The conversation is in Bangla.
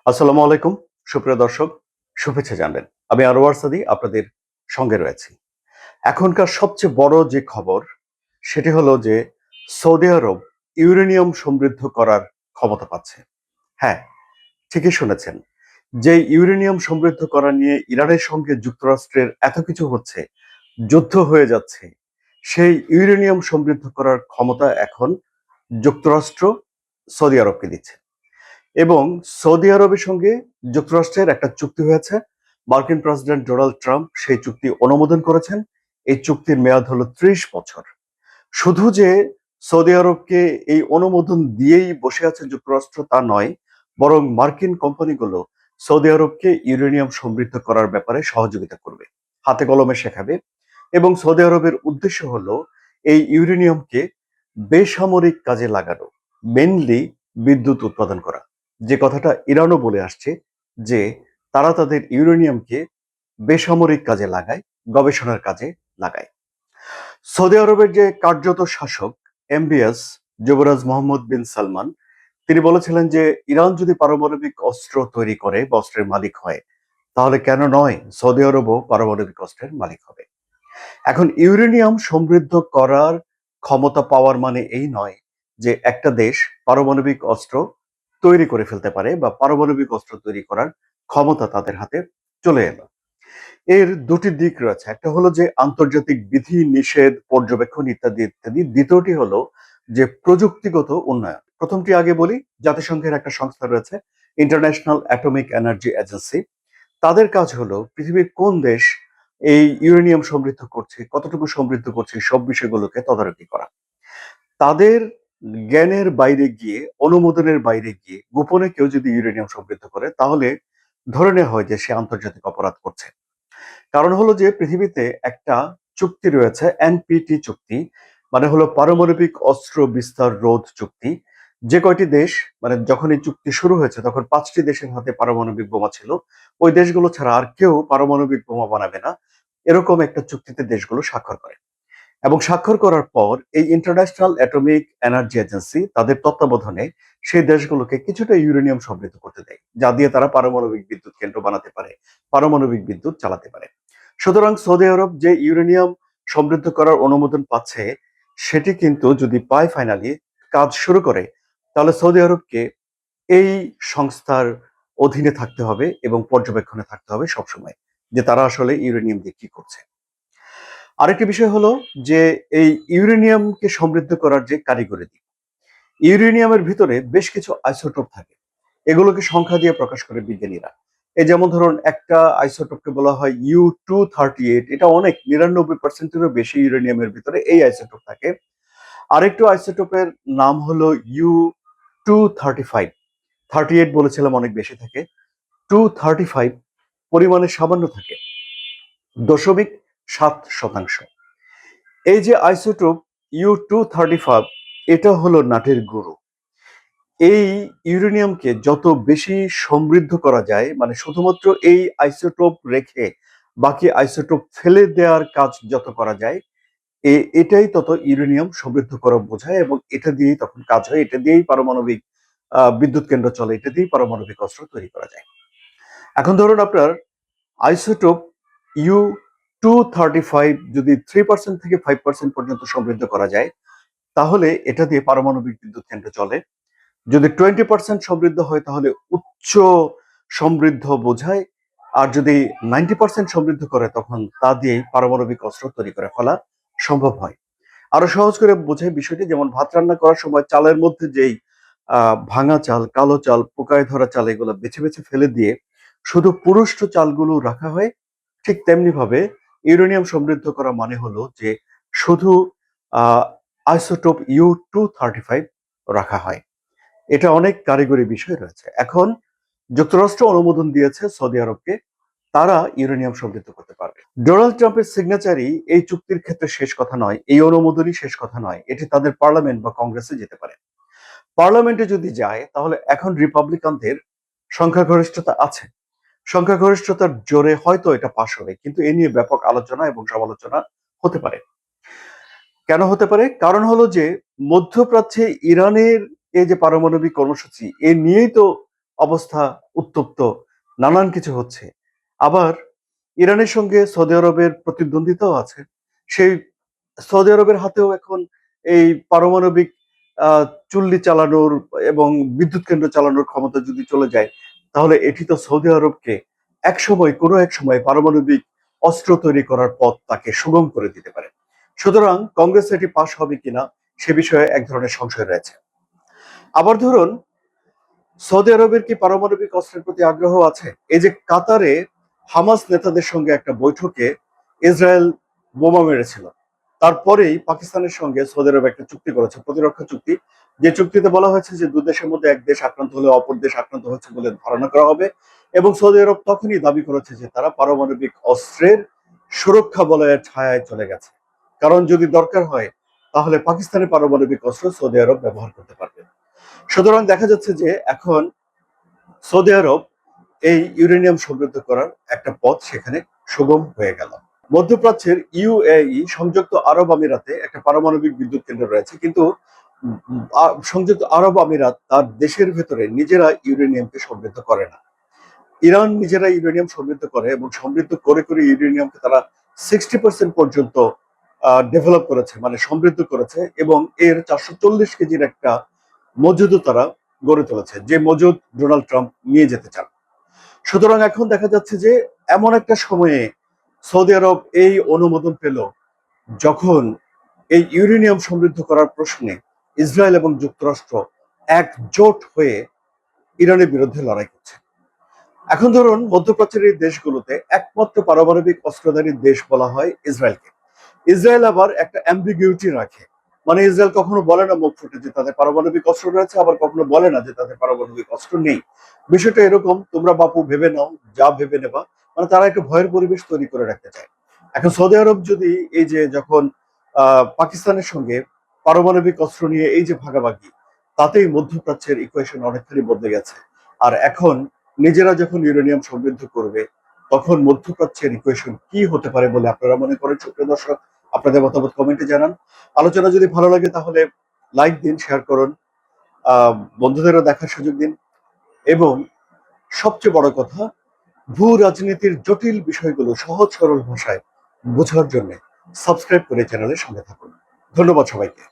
আসসালামু আলাইকুম সুপ্রিয় দর্শক, শুভেচ্ছা জানবেন। আমি আরওয়ার সাদি আপনাদের সঙ্গে রয়েছি। এখনকার সবচেয়ে বড় যে খবর সেটি হলো যে সৌদি আরব ইউরেনিয়াম সমৃদ্ধ করার ক্ষমতা পাচ্ছে। হ্যাঁ, ঠিকই শুনেছেন। যে ইউরেনিয়াম সমৃদ্ধ করা নিয়ে ইরানের সঙ্গে যুক্তরাষ্ট্রের এত কিছু হচ্ছে, যুদ্ধ হয়ে যাচ্ছে, সেই ইউরেনিয়াম সমৃদ্ধ করার ক্ষমতা এখন যুক্তরাষ্ট্র সৌদি আরবকে দিচ্ছে। এবং সৌদি আরবের সঙ্গে যুক্তরাষ্ট্রের একটা চুক্তি হয়েছে। মার্কিন প্রেসিডেন্ট ডোনাল্ড ট্রাম্প সেই চুক্তি অনুমোদন করেছেন। এই চুক্তির মেয়াদ হলো ৩০ বছর। শুধু যে সৌদি আরবকে এই অনুমোদন দিয়েই বসে আছে যুক্তরাষ্ট্র তা নয়, বরং মার্কিন কোম্পানিগুলো সৌদি আরবকে ইউরেনিয়াম সমৃদ্ধ করার ব্যাপারে সহযোগিতা করবে, হাতে কলমে শেখাবে। এবং সৌদি আরবের উদ্দেশ্য হলো এই ইউরেনিয়ামকে বেসামরিক কাজে লাগানো, মেনলি বিদ্যুৎ উৎপাদন করা। যে কথাটা ইরানও বলে আসছে যে তারা তাদের ইউরেনিয়ামকে বেসামরিক কাজে লাগায়, গবেষণার কাজে লাগায়। সৌদি আরবের যে কার্যত শাসক এমবিএস যুবরাজ মোহাম্মদ বিন সালমান, তিনি বলেছিলেন যে ইরান যদি পারমাণবিক অস্ত্র তৈরি করে বা অস্ত্রের মালিক হয়, তাহলে কেন নয় সৌদি আরবও পারমাণবিক অস্ত্রের মালিক হবে। এখন ইউরেনিয়াম সমৃদ্ধ করার ক্ষমতা পাওয়ার মানে এই নয় যে একটা দেশ পারমাণবিক অস্ত্র তৈরি করে ফেলতে পারে বা পারমাণবিক অস্ত্র তৈরি করার ক্ষমতা তাদের হাতে চলে এলো। এর দুটি দিক রয়েছে, একটা হলো যে আন্তর্জাতিক বিধি নিষেধ পর্যবেক্ষণ ইত্যাদি ইত্যাদি, দ্বিতীয়টি হলো যে প্রযুক্তিগত উন্নয়ন। প্রথমটি আগে বলি, জাতিসংঘের একটা সংস্থা রয়েছে ইন্টারন্যাশনাল অ্যাটমিক এনার্জি এজেন্সি। তাদের কাজ হলো পৃথিবীর কোন দেশ এই ইউরেনিয়াম সমৃদ্ধ করছে, কতটুকু সমৃদ্ধ করছে, সব বিষয়গুলোকে তদারকি করা। তাদের জ্ঞানের বাইরে গিয়ে, অনুমোদনের বাইরে গিয়ে গোপনে কেউ যদি ইউরেনিয়াম সমৃদ্ধ করে, তাহলে ধরে নেওয়া হয় যে সে আন্তর্জাতিক অপরাধ করছে। কারণ হলো যে পৃথিবীতে একটা চুক্তি রয়েছে, এনপিটি চুক্তি, মানে হলো পারমাণবিক অস্ত্র বিস্তার রোধ চুক্তি। যে কয়টি দেশ, মানে যখন এই চুক্তি শুরু হয়েছে তখন ৫টি দেশের হাতে পারমাণবিক বোমা ছিল। ওই দেশগুলো ছাড়া আর কেউ পারমাণবিক বোমা বানাবে না, এরকম একটা চুক্তিতে দেশগুলো স্বাক্ষর করে। এবং স্বাক্ষর করার পর এই ইন্টারন্যাশনাল অ্যাটমিক এনার্জি এজেন্সি তাদের তত্ত্বাবধানে সেই দেশগুলোকে কিছুটা ইউরেনিয়াম সমৃদ্ধ করতে দেয়, যা দিয়ে তারা পারমাণবিক বিদ্যুৎ কেন্দ্র বানাতে পারে, পারমাণবিক বিদ্যুৎ চালাতে পারে। সুতরাং সৌদি আরব যে ইউরেনিয়াম সমৃদ্ধ করার অনুমোদন পাচ্ছে, সেটি কিন্তু যদি পায়, ফাইনালি কাজ শুরু করে, তাহলে সৌদি আরবকে এই সংস্থার অধীনে থাকতে হবে এবং পর্যবেক্ষণে থাকতে হবে সবসময়, যে তারা আসলে ইউরেনিয়াম দিয়ে কি করছে। আরেকটি বিষয় হলো যে এই ইউরেনিয়ামকে সমৃদ্ধ করার যে কারিগরি দিক, ইউরেনিয়ামের ভিতরে বেশ কিছু আইসোটোপ থাকে। এগুলোকে সংখ্যা দিয়ে প্রকাশ করে বিজ্ঞানীরা। এই যেমন ধরুন, একটা আইসোটোপকে বলা হয় U-238। এটা অনেক, 99%-এরও বেশি ইউরেনিয়ামের ভিতরে এই আইসোটোপ থাকে। আরেকটু আইসোটোপের নাম হলো U-235। 38 বলেছিলাম অনেক বেশি থাকে, 235 পরিমাণে সামান্য থাকে, 0.7%। এই যে আইসোটোপ U-235, এটা হলো নাটের গুরু। এই ইউরেনিয়ামকে যত বেশি সমৃদ্ধ করা যায়, মানে শুধুমাত্র এই আইসোটোপ রেখে বাকি আইসোটোপ ফেলে দেওয়ার কাজ যত করা যায়, এটাই তত ইউরেনিয়াম সমৃদ্ধ করা বোঝায়। এবং এটা দিয়েই তখন কাজ হয়, এটা দিয়েই পারমাণবিক বিদ্যুৎ কেন্দ্র চলে, এটা দিয়েই পারমাণবিক অস্ত্র তৈরি করা যায়। এখন ধরুন আপনার আইসোটোপ U-235 যদি 3% থেকে 5% পর্যন্ত সমৃদ্ধ করা যায়, তাহলে এটা দিয়ে পারমাণবিক বিদ্যুৎ কেন্দ্র চলে। যদি 20% সমৃদ্ধ হয় তাহলে উচ্চ সমৃদ্ধ বোঝায়। আর যদি 90% সমৃদ্ধ করে, তখন তা দিয়েই পারমাণবিক অস্ত্র তৈরি করে ফেলা সম্ভব হয়। আরো সহজ করে বোঝায় বিষয়টি, যেমন ভাত রান্না করার সময় চালের মধ্যে যেই ভাঙা চাল, কালো চাল, পোকায় ধরা চাল, এগুলো বেছে বেছে ফেলে দিয়ে শুধু পুরুষ্ট চালগুলো রাখা হয়। ঠিক তেমনি ভাবে ইউরেনিয়াম সমৃদ্ধ করা মানে হলো যে শুধু আহ আইসোটোপ U-235 রাখা হয়। এটা অনেক কারিগরি বিষয় রয়েছে। এখন যুক্তরাষ্ট্র অনুমোদন দিয়েছে সৌদি আরবকে, তারা ইউরেনিয়াম সমৃদ্ধ করতে পারবে। ডোনাল্ড ট্রাম্পের সিগনেচারই এই চুক্তির ক্ষেত্রে শেষ কথা নয়, এই অনুমোদনই শেষ কথা নয়, এটি তাদের পার্লামেন্ট বা কংগ্রেসে যেতে পারে। পার্লামেন্টে যদি যায়, তাহলে এখন রিপাবলিকানদের সংখ্যাগরিষ্ঠতা আছে, সংখ্যাগরিষ্ঠতার জোরে হয়তো এটা পাশ হবে, কিন্তু এ নিয়ে ব্যাপক আলোচনা এবং সমালোচনা হতে পারে। কেন হতে পারে? কারণ হলো যে মধ্যপ্রাচ্যে ইরানের এই যে পারমাণবিক কর্মসূচি, এ নিয়েই তো অবস্থা উত্তপ্ত, নানান কিছু হচ্ছে। আবার ইরানের সঙ্গে সৌদি আরবের প্রতিদ্বন্দ্বিতাও আছে। সেই সৌদি আরবের হাতেও এখন এই পারমাণবিক চুল্লি চালানোর এবং বিদ্যুৎ কেন্দ্র চালানোর ক্ষমতা যদি চলে যায়, তাহলে এটি তো সৌদি আরবকে একসময় কোনো এক সময় পারমাণবিক অস্ত্র তৈরি করার পথ তাকে সুগম করে দিতে পারে। সুতরাং কংগ্রেস এটি পাশ হবে কিনা সে বিষয়ে এক ধরনের সংশয় রয়েছে। আবার ধরুন, সৌদি আরবের কি পারমাণবিক অস্ত্রের প্রতি আগ্রহ আছে? এই যে কাতারে হামাস নেতাদের সঙ্গে একটা বৈঠকে ইসরায়েল বোমা মেরেছিল, তারপরেই পাকিস্তানের সঙ্গে সৌদি আরব একটা চুক্তি করেছে, প্রতিরক্ষা চুক্তি, যে চুক্তিতে বলা হয়েছে যে দুই দেশের মধ্যে এক দেশ আক্রান্ত হলে অপর দেশ আক্রান্ত হচ্ছে বলে ধারণা করা হবে। এবং সৌদি আরব তখনই দাবি করেছে যে তারা পারমাণবিক অস্ত্রের সুরক্ষা বলয়ের ছায়ায় চলে গেছে, কারণ যদি দরকার হয় তাহলে পাকিস্তানের পারমাণবিক অস্ত্র সৌদি আরব ব্যবহার করতে পারবে। সুতরাং দেখা যাচ্ছে যে এখন সৌদি আরব এই ইউরেনিয়াম সমৃদ্ধ করার একটা পথ সেখানে সুগম হয়ে গেল। মধ্যপ্রাচ্যের ইউএই, সংযুক্ত আরব আমিরাতে একটা পারমাণবিক বিদ্যুৎ কেন্দ্র রয়েছে, কিন্তু সংযুক্ত আরব আমিরাত তার দেশের ভেতরে নিজেরা ইউরেনিয়ামকে সমৃদ্ধ করে না। ইরান নিজেরা ইউরেনিয়াম সমৃদ্ধ করে এবং সমৃদ্ধ করে করে ইউরেনিয়ামকে তারা 60% পর্যন্ত ডেভেলপ করেছে, মানে সমৃদ্ধ করেছে, এবং এর 440 কেজির একটা মজুদও তারা গড়ে তুলেছে, যে মজুদ ডোনাল্ড ট্রাম্প নিয়ে যেতে চান। সুতরাং এখন দেখা যাচ্ছে যে এমন একটা সময়ে সৌদি আরব এই অনুমোদন পেল যখন এই ইউরেনিয়াম সমৃদ্ধ করার প্রশ্নে ইসরায়েল এবং যুক্তরাষ্ট্র একজোট হয়ে ইরানের বিরুদ্ধে লড়াই করছে। এখন ধরুন, মধ্যপ্রাচ্যের এই দেশগুলোতে একমাত্র পারমাণবিক অস্ত্রধারী দেশ বলা হয় ইসরায়েলকে। ইসরায়েল আবার একটা অ্যাম্বিগুইটি রাখে, মানে ইসরায়েল কখনো বলে না মুখ ফুটে যে তাদের পারমাণবিক অস্ত্র রয়েছে, আবার কখনো বলে না যে তাদের পারমাণবিক অস্ত্র নেই। বিষয়টা এরকম, তোমরা বাপু ভেবে নাও যা ভেবে নেবা, মানে তারা একটা ভয়ের পরিবেশ তৈরি করে রাখতে চায়। এখন সৌদি আরব যদি এই যে যখন পাকিস্তানের সঙ্গে পারমাণবিক অস্ত্র নিয়ে এই যে ভাগাভাগি, তাতেই মধ্যপ্রাচ্যের ইকুয়েশন অনেকখানি বদলে গেছে। আর এখন নিজেরা যখন ইউরেনিয়াম সমৃদ্ধ করবে, তখন মধ্যপ্রাচ্যের ইকুয়েশন কি হতে পারে বলে আপনারা মনে করেন? সুপ্রিয় দর্শক, আপনাদের মতামত কমেন্টে জানান। আলোচনা যদি ভালো লাগে তাহলে লাইক দিন, শেয়ার করুন, বন্ধুদেরও দেখার সুযোগ দিন, এবং সবচেয়ে বড় কথা, ভূ রাজনীতির জটিল বিষয়গুলো সহজ সরল ভাষায় বোঝার জন্য সাবস্ক্রাইব করে চ্যানেলের সঙ্গে থাকুন। ধন্যবাদ সবাইকে।